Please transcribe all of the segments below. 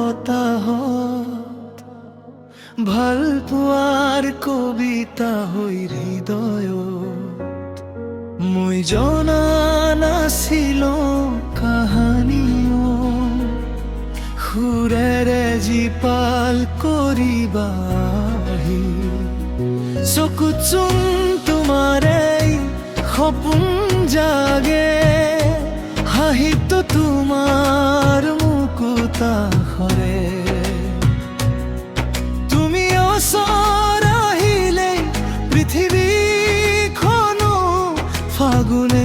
বতাহত ভাল পোৱাৰ কবিতা হৈ হৃদয়ত মই জনা নাছিলোঁ কাহানিও সুৰেৰে জীপাল কৰিবা আহি চকুত চোন তোমাৰে সপোন জাগে হাঁহিত তোমাৰ মুকুতা সৰে তুমি ওচৰ আহিলে পৃথিৱীখনো ফাগুনেৰে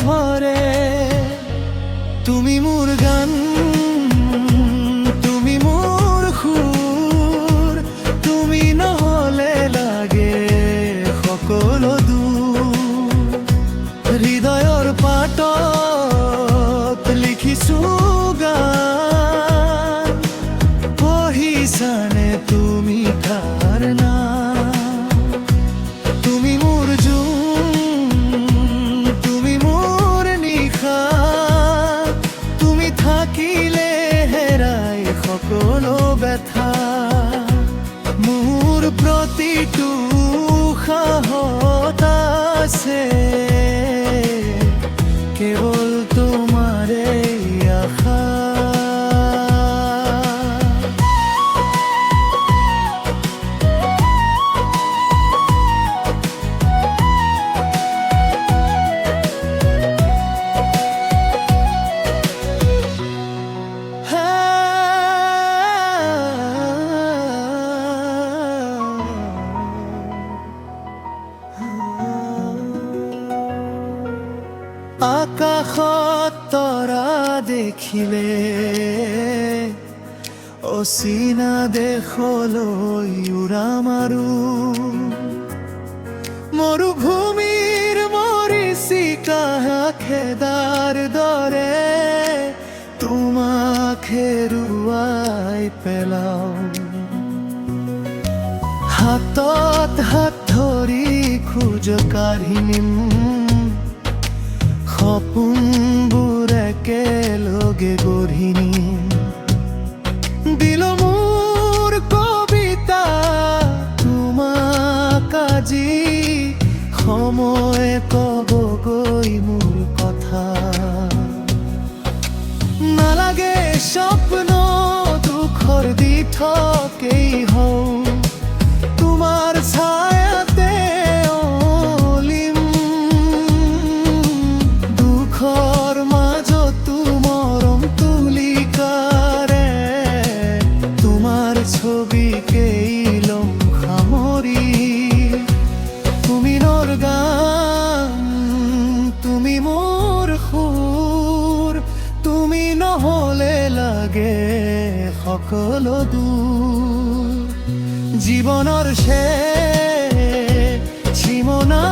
ভৰে তুমি মোৰ গান তুমি মোৰ সুৰ তুমি নহ'লে লাগে সকলো হৃদয়ৰ পাতত লিখিছোঁ গান পঢ়িছানে তুমি তাৰ নাম তুমি মোৰ জোন তুমি মোৰ নিশা তুমি থাকিলে হেৰাই সকলো ব্যথা মোৰ প্ৰতিটো উশাহত আছে কেৱল তোমাৰে আশা আকাশত তৰা দেখিলে অচিনা দেশলৈ উৰা মাৰো মৰুভূমিৰ মৰীচিকা খেদাৰ দৰে তোমাক হেৰুৱাই পেলাও হাতত হাত ধৰি খোজ কাঢ়ি নিম সপোনবোৰ একেলগে গঢ়ি নিম দিল মোৰ কবিতা তোমাক আজি সময় ক'বগৈ মোৰ কথা নালাগে স্বপ্ন দুখৰ দি থকেই হওঁ তোমাৰ ছায়াতে অলিম দুখৰ মাজতো মৰম তুলিকাৰে তোমাৰ ছবিকেই লম সামৰি তুমি মোৰ গান তুমি মোৰ সুৰ তুমি নহ'লে লাগে সকলো দূৰ জীৱনৰ শেষ সীমনা